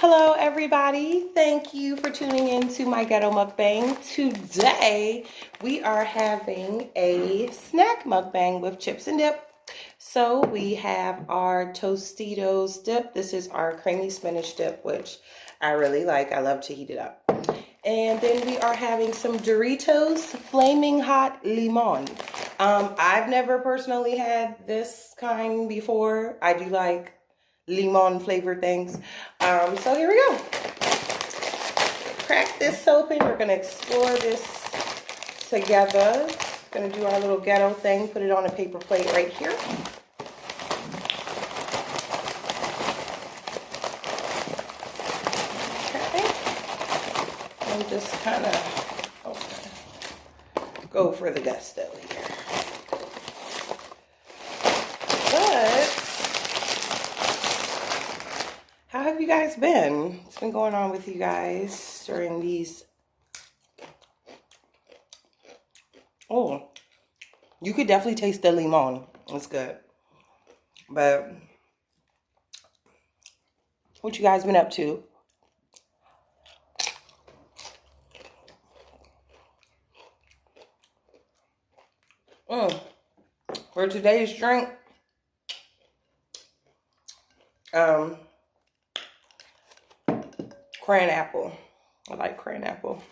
Hello, everybody. Thank you for tuning in to my ghetto mukbang. Today, we are having a snack mukbang with chips and dip. So we have our Tostitos dip. This is our creamy spinach dip, which I really like. I love to heat it up. And then we are having some Doritos Flaming Hot Limon. I've never personally had this kind before. I do like lemon flavored things. So here we go. Crack this open. We're gonna explore this together. Gonna do our little ghetto thing. Put it on a paper plate right here. Okay. And just kind of go for the gusto here. But how have you guys been? What's been going on with you guys during these? Oh, you could definitely taste the limon. It's good. But what you guys been up to? For today's drink, cran apple. I like cran apple.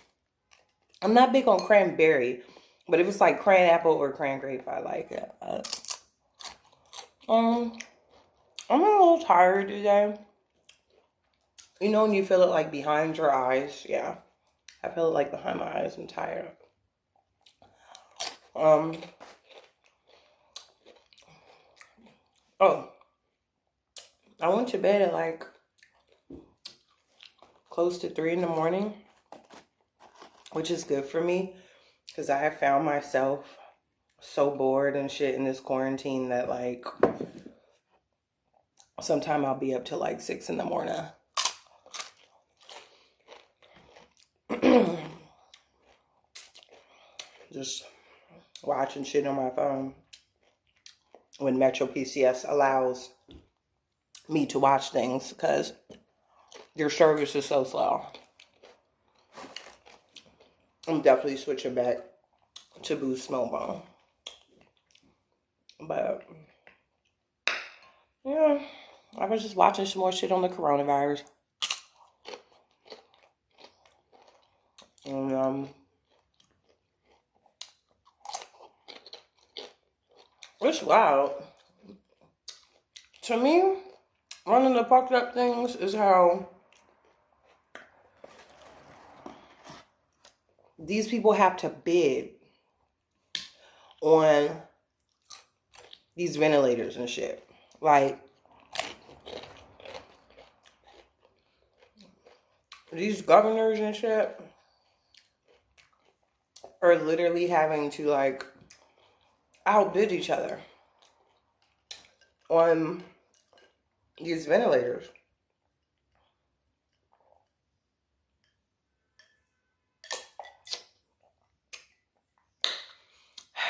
I'm not big on cranberry, but if it's like cran apple or cran grape, I like it. I'm a little tired today. You know when you feel it like behind your eyes? Yeah, I feel it like behind my eyes. I'm tired. Oh, I went to bed at like close to 3 in the morning, which is good for me because I have found myself so bored and shit in this quarantine that like sometime I'll be up till like 6 in the morning. Just watching shit on my phone when Metro PCS allows me to watch things because your service is so slow. I'm definitely switching back to Boost Mobile. But yeah, I was just watching some more shit on the coronavirus. And it's wild. To me, one of the fucked up things is how these people have to bid on these ventilators and shit. Like, these governors and shit are literally having to like outbid each other on these ventilators.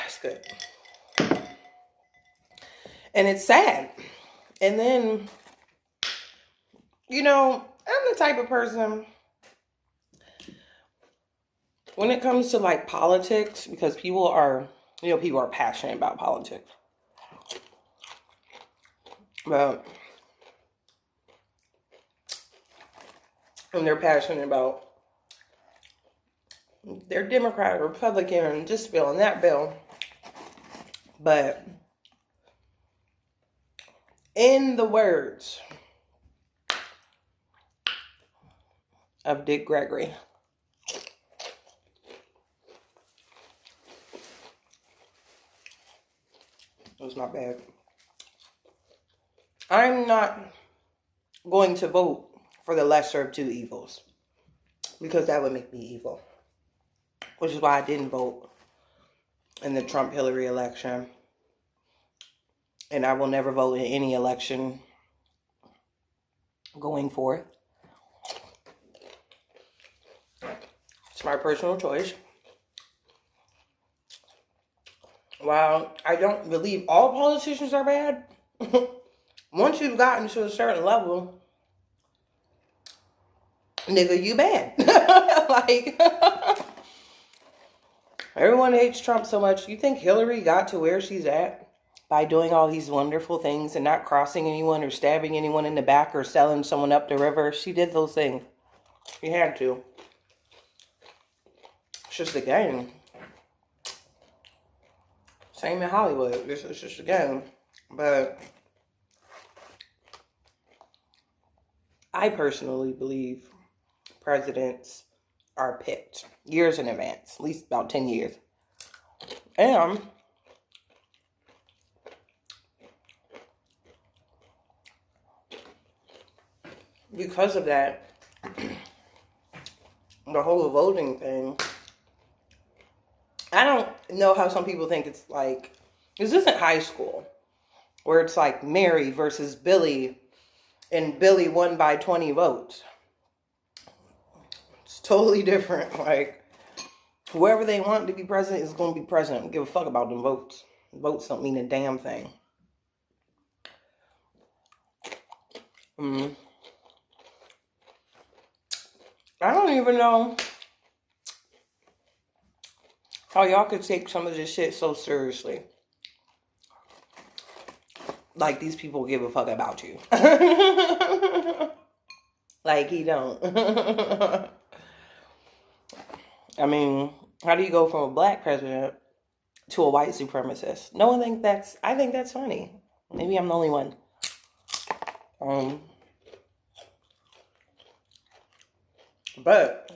It's good. And it's sad. And then, you know, I'm the type of person, when it comes to like politics, because people are passionate about politics. But and they're passionate about their Democrat or Republican and this bill and that bill. But in the words of Dick Gregory, it was not bad. I'm not going to vote for the lesser of two evils because that would make me evil. Which is why I didn't vote in the Trump-Hillary election. And I will never vote in any election going forth. It's my personal choice. While I don't believe all politicians are bad, once you've gotten to a certain level, nigga, you bad. Like, everyone hates Trump so much. You think Hillary got to where she's at by doing all these wonderful things and not crossing anyone or stabbing anyone in the back or selling someone up the river? She did those things. She had to. It's just a game. Same in Hollywood. It's just a game. But I personally believe presidents are picked years in advance, at least about 10 years. And because of that, the whole voting thing, I don't know how some people think it's like, this isn't high school, where it's like Mary versus Billy, and Billy won by 20 votes. It's totally different. Like, whoever they want to be president is going to be president. I don't give a fuck about them votes. Votes don't mean a damn thing. I don't even know how y'all could take some of this shit so seriously. Like, these people give a fuck about you. Like, he don't. I mean, how do you go from a black president to a white supremacist? No one thinks that's, I think that's funny. Maybe I'm the only one. But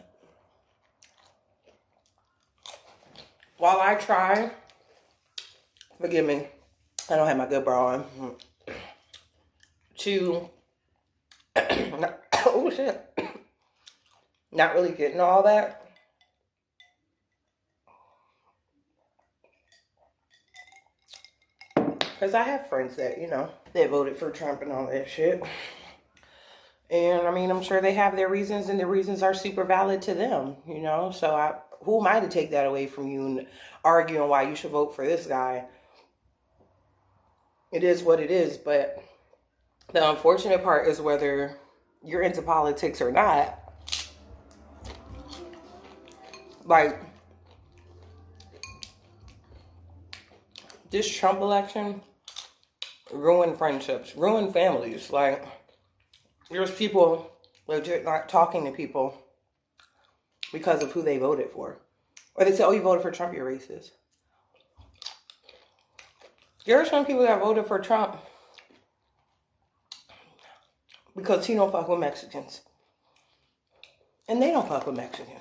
while I try, forgive me, I don't have my good bra on, to, oh shit, not really getting all that. Because I have friends that, you know, they voted for Trump and all that shit. And, I mean, I'm sure they have their reasons, and their reasons are super valid to them, you know? So, who am I to take that away from you and arguing why you should vote for this guy? It is what it is, but the unfortunate part is whether you're into politics or not. Like, this Trump election ruined friendships, ruined families. Like, there's people legit not talking to people because of who they voted for. Or they say, oh, you voted for Trump, you're racist. There are some people that voted for Trump because he don't fuck with Mexicans. And they don't fuck with Mexicans.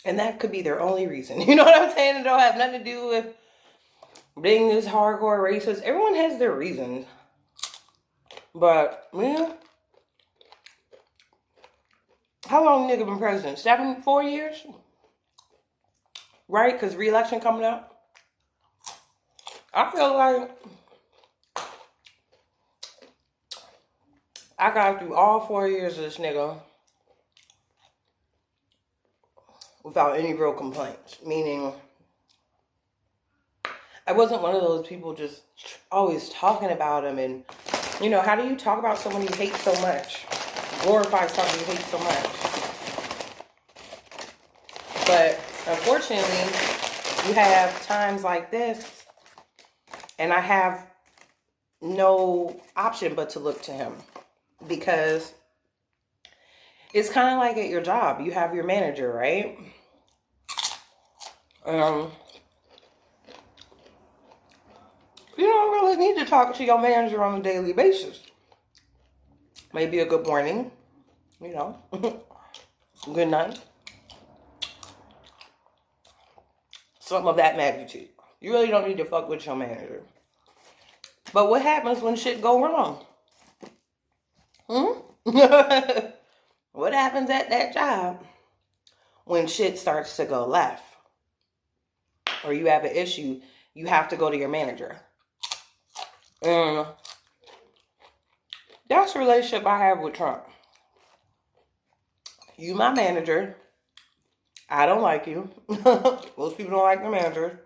And that could be their only reason. You know what I'm saying? It don't have nothing to do with being this hardcore racist. Everyone has their reasons. But, man, how long nigga been president? 4 years? Right? Because re-election coming up. I feel like I got through all 4 years of this nigga without any real complaints. Meaning, I wasn't one of those people just always talking about him. And, you know, how do you talk about someone you hate so much? Glorify something you hate so much. But, unfortunately, you have times like this, and I have no option but to look to him. Because it's kind of like at your job. You have your manager, right? You don't really need to talk to your manager on a daily basis. Maybe a good morning, you know, good night. Something of that magnitude. You really don't need to fuck with your manager. But what happens when shit go wrong? What happens at that job when shit starts to go left? Or you have an issue, you have to go to your manager. That's the relationship I have with Trump. You my manager. I don't like you. Most people don't like the manager.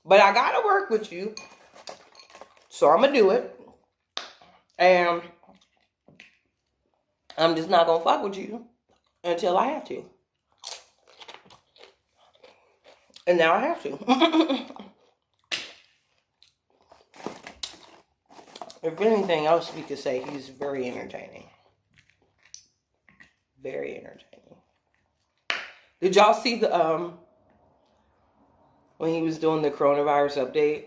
But I gotta work with you. So I'm gonna do it. And I'm just not gonna fuck with you until I have to. And now I have to. If anything else we could say, he's very entertaining. Very entertaining. Did y'all see the when he was doing the coronavirus update?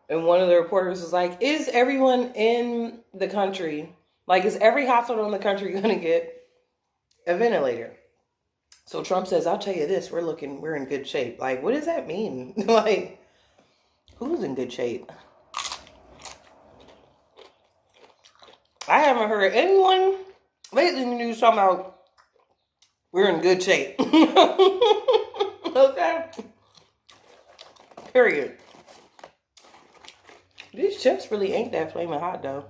And one of the reporters was like, is everyone in the country, like, is every hospital in the country going to get a ventilator? So Trump says, I'll tell you this, we're in good shape. Like, what does that mean? Like, who's in good shape? I haven't heard anyone lately in the news talking about we're in good shape. Okay? Period. These chips really ain't that flaming hot, though.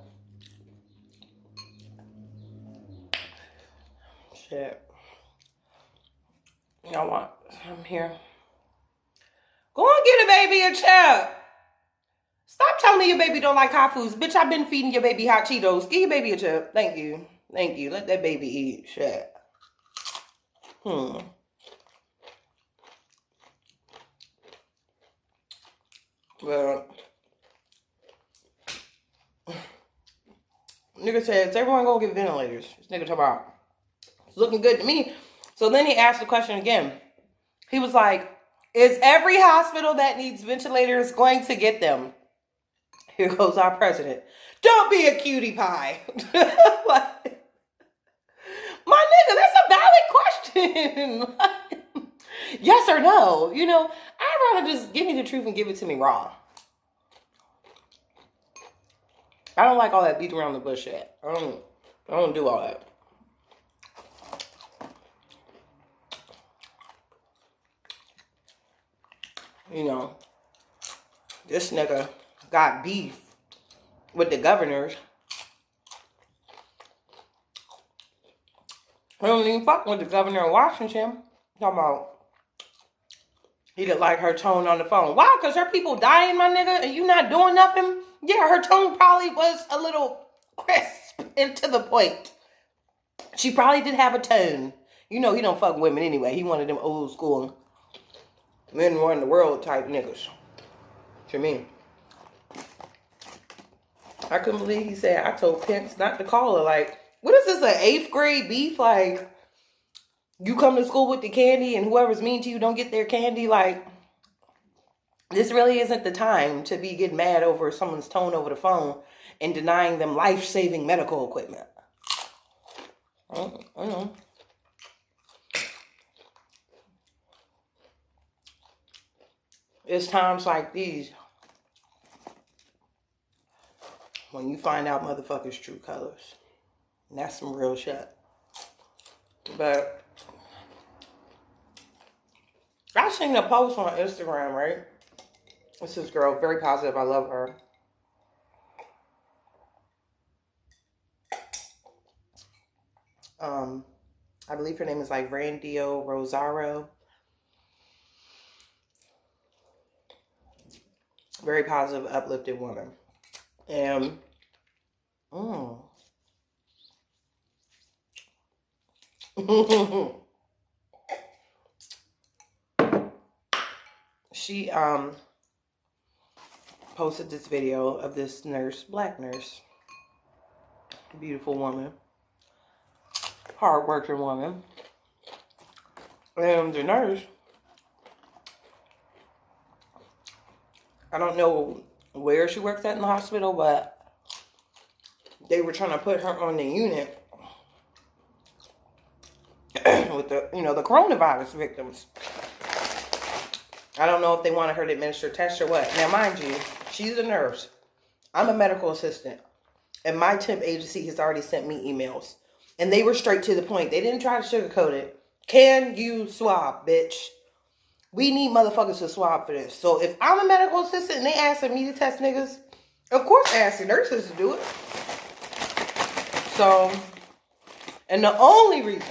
Shit. Y'all want some here? Go and get a baby a chip. Stop telling me your baby don't like hot foods. Bitch, I've been feeding your baby hot Cheetos. Give your baby a chip. Thank you. Thank you. Let that baby eat. Shit. Well, nigga said, is everyone gonna get ventilators? This nigga talk about, it's looking good to me. So then he asked the question again. He was like, is every hospital that needs ventilators going to get them? Here goes our president. Don't be a cutie pie. Like, my nigga, that's a valid question. Yes or no? You know, I'd rather just give me the truth and give it to me raw. I don't like all that beat around the bush shit. I don't do all that. You know, this nigga got beef with the governors. I don't even fuck with the governor of Washington. Talking about he didn't like her tone on the phone. Why? Because her people dying, my nigga, and you not doing nothing? Yeah, her tone probably was a little crisp and to the point. She probably did have a tone. You know he don't fuck women anyway. He one of them old school men run the world type niggas. What you mean? I couldn't believe he said, I told Pence not to call her. Like, what is this, an 8th grade beef? Like, you come to school with the candy and whoever's mean to you don't get their candy? Like, this really isn't the time to be getting mad over someone's tone over the phone and denying them life-saving medical equipment. I know. It's times like these when you find out motherfuckers' true colors. And that's some real shit. But I seen a post on Instagram, right? It's this girl, very positive. I love her. I believe her name is like Randio Rosario. Very positive, uplifted woman. And she posted this video of this nurse, black nurse, beautiful woman, hard-working woman, and the nurse, I don't know where she works at in the hospital, but they were trying to put her on the unit with the, the coronavirus victims. I don't know if they wanted her to administer tests or what. Now, mind you, she's a nurse. I'm a medical assistant. And my temp agency has already sent me emails. And they were straight to the point. They didn't try to sugarcoat it. Can you swab, bitch? We need motherfuckers to swab for this. So if I'm a medical assistant and they asking me to test niggas, of course I ask the nurses to do it. So, and the only reason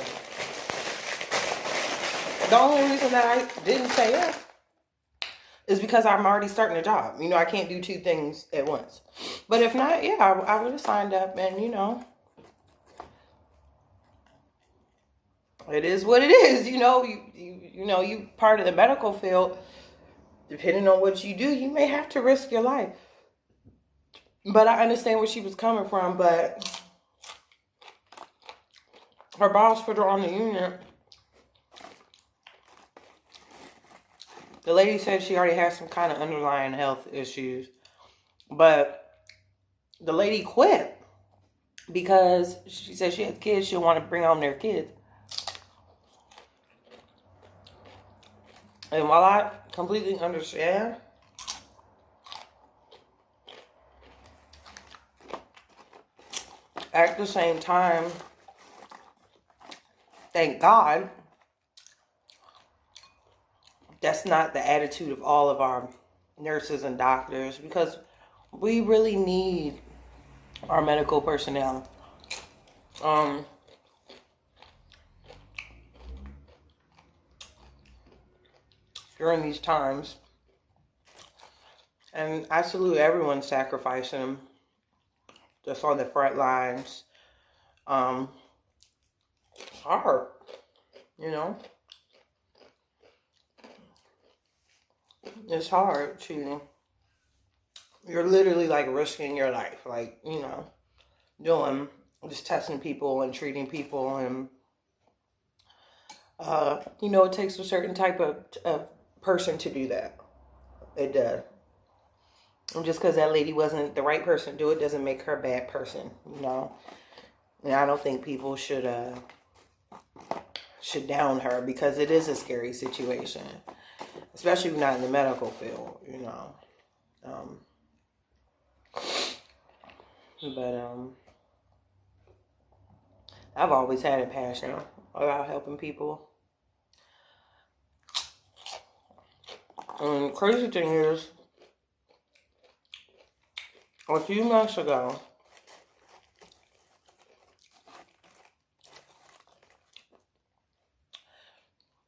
that I didn't say yes is because I'm already starting a job. I can't do two things at once. But if not, yeah, I would have signed up and, it is what it is. You know, you part of the medical field. Depending on what you do, you may have to risk your life. But I understand where she was coming from. But her boss put her on the unit. The lady said she already has some kind of underlying health issues. But the lady quit because she said she has kids. She'll want to bring home their kids. And while I completely understand, at the same time, thank God, that's not the attitude of all of our nurses and doctors, because we really need our medical personnel. During these times. And I salute everyone sacrificing that's on the front lines. It's hard, you know. It's hard to, you're literally like risking your life, like, you know, just testing people and treating people. And, you know, it takes a certain type of person to do that. It does. And just because that lady wasn't the right person to do it doesn't make her a bad person, you know. And I don't think people should down her, because it is a scary situation, especially if you're not in the medical field, you know. I've always had a passion about helping people. And the crazy thing is, a few months ago,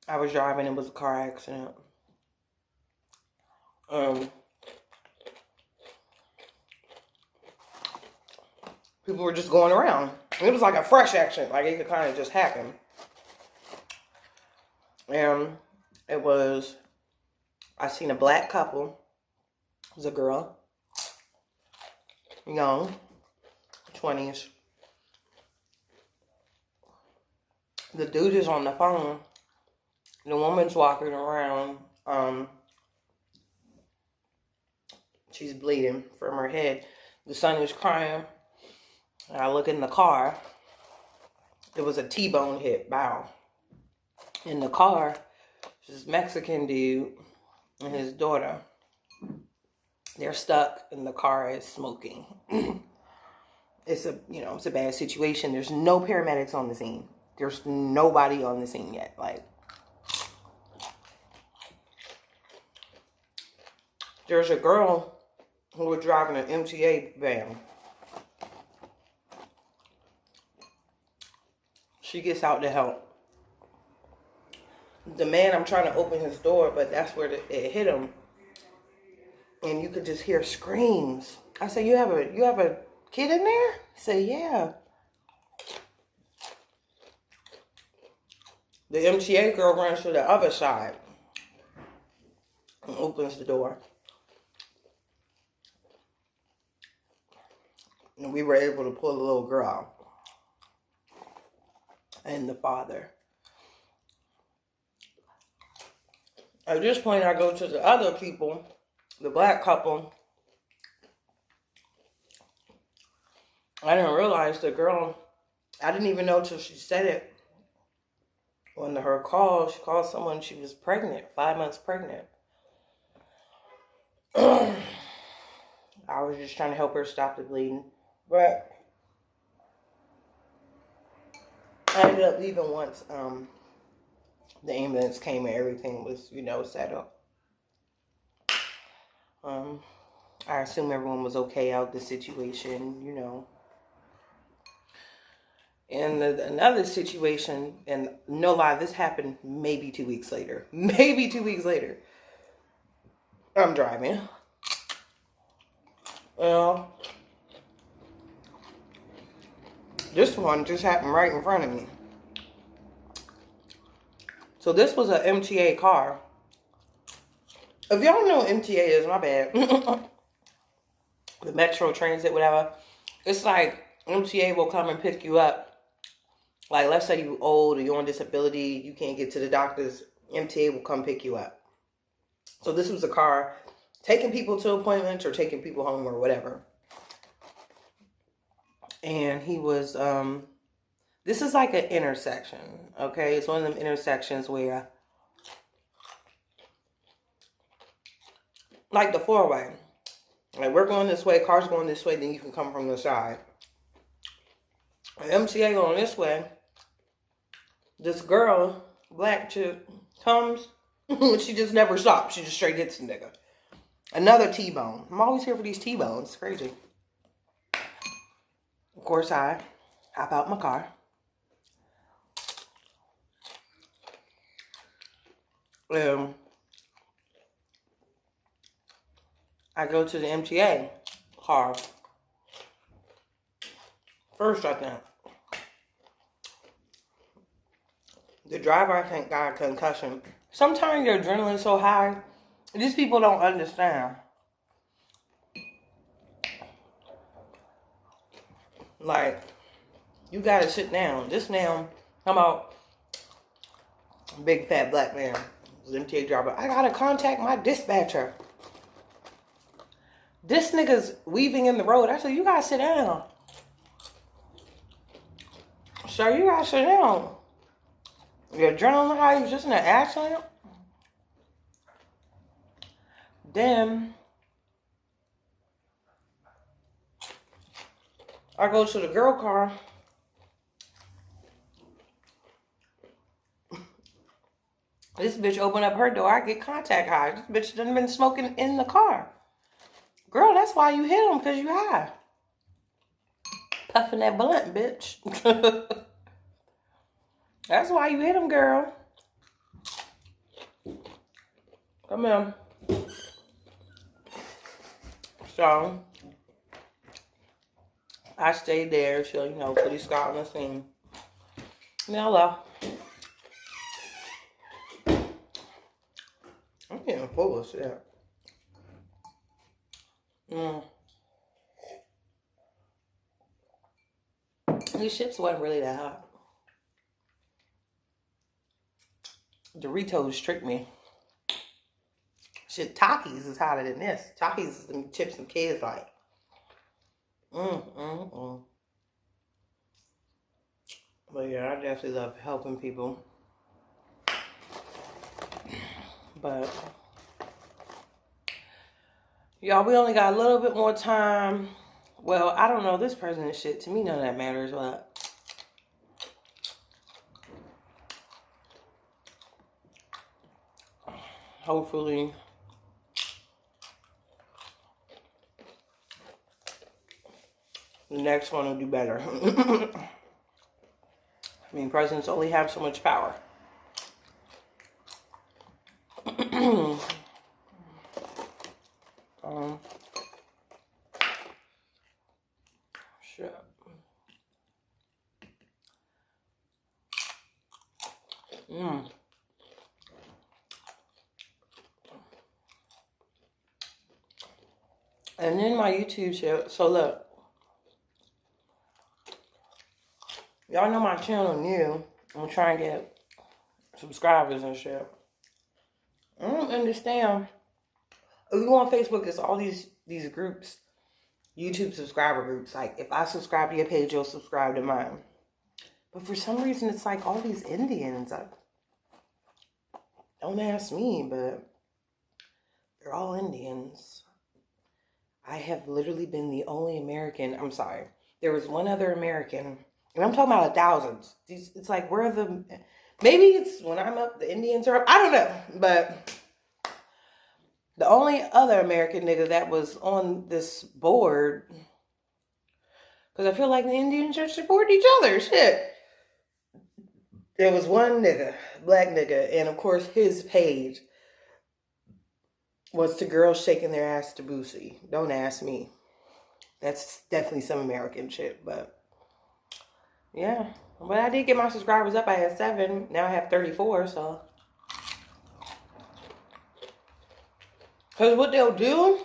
I was driving, it was a car accident. People were just going around. It was like a fresh accident, like it could kind of just happen. And it was, I seen a black couple. It was a girl, young, 20s. The dude is on the phone. The woman's walking around. She's bleeding from her head. The son is crying. And I look in the car. It was a T-bone hit, bow. In the car, this Mexican dude and his daughter. They're stuck and the car is smoking. It's a bad situation. There's no paramedics on the scene. There's nobody on the scene yet. Like, there's a girl who was driving an MTA van. She gets out to help. The man, I'm trying to open his door, but that's where it hit him. And you could just hear screams. I said, you have a kid in there? He said, yeah. The MTA girl runs to the other side and opens the door. And we were able to pull the little girl out. And the father. At this point, I go to the other people, the black couple. I didn't realize the girl, I didn't even know till she said it. On her call, she called someone, she was pregnant, 5 months pregnant. I was just trying to help her stop the bleeding. But I ended up leaving once the ambulance came and everything was, set up. I assume everyone was okay out the situation, And another situation, and no lie, this happened maybe 2 weeks later. Maybe 2 weeks later. I'm driving. Well, this one just happened right in front of me. So this was an MTA car. If y'all know what MTA is, my bad. The Metro Transit, whatever. It's like MTA will come and pick you up. Like, let's say you're old or you're on disability, you can't get to the doctors. MTA will come pick you up. So this was a car taking people to appointments or taking people home or whatever. And he was, this is like an intersection, okay? It's one of them intersections where, like the four-way. Like, we're going this way, cars going this way, then you can come from the side. MTA going this way. This girl, black chick, comes. She just never stops. She just straight hits the nigga. Another T-bone. I'm always here for these T-bones. It's crazy. Of course, I hop out my car. I go to the MTA car. First, I think. The driver, I think, got a concussion. Sometimes your adrenaline's so high, these people don't understand. Like, you gotta sit down. This now, come out, big fat black man, MTA driver. I gotta contact my dispatcher. This nigga's weaving in the road. I said, you gotta sit down. Sir, you gotta sit down. Your adrenaline high, he was just in an accident. Then I go to the girl car. This bitch opened up her door. I get contact high. This bitch done been smoking in the car. Girl, that's why you hit him, because you high. Puffing that blunt, bitch. That's why you hit him, girl. Come on. So, I stayed there till, police got on the scene. Now, left. I'm getting full of shit. These chips wasn't really that hot. Doritos tricked me. Shit, Takis is hotter than this. Takis is them chips and kids like. But yeah, I definitely love helping people. But y'all, we only got a little bit more time. Well, I don't know this president shit. To me, none of that matters, but hopefully the next one will do better. I mean, presidents only have so much power. Shit. And then my YouTube channel. So look, y'all know my channel new. I'm trying to get subscribers and shit. I don't understand. If you go on Facebook, it's all these groups, YouTube subscriber groups. Like, if I subscribe to your page, you'll subscribe to mine. But for some reason, it's like all these Indians. Don't ask me, but they're all Indians. I have literally been the only American. I'm sorry. There was one other American. And I'm talking about thousands. It's like, where are the... Maybe it's when I'm up, the Indians are up. I don't know. But the only other American nigga that was on this board... Because I feel like the Indians should support each other. Shit. There was one nigga, black nigga. And of course, his page was to girls shaking their ass to Boosie. Don't ask me. That's definitely some American shit, but yeah. But I did get my subscribers up. I had 7. Now I have 34, so Because what they'll do,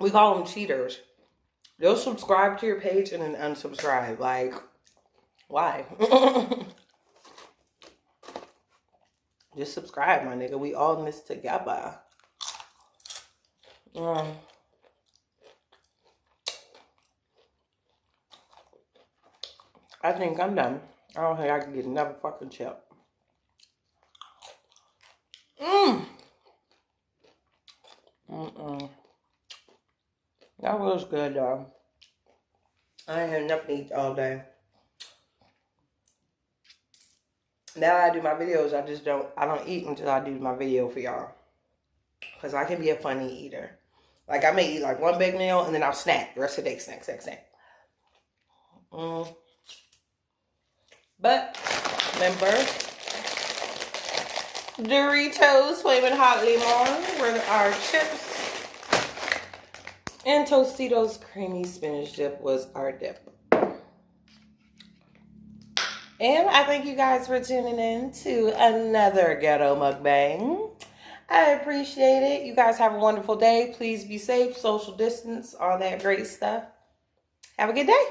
we call them cheaters. They'll subscribe to your page and then unsubscribe. Like, why? Just subscribe, my nigga. We all in this together. I think I'm done. I don't think I can get another fucking chip. That was good, though. I ain't had nothing to eat all day. Now I do my videos, I don't eat until I do my video for y'all. Because I can be a funny eater. Like, I may eat like one big meal and then I'll snack. The rest of the day, snack. But, remember, Doritos Flamon Hot Limon were our chips. And Tostitos Creamy Spinach Dip was our dip. And I thank you guys for tuning in to another ghetto mukbang. I appreciate it. You guys have a wonderful day. Please be safe, social distance, all that great stuff. Have a good day.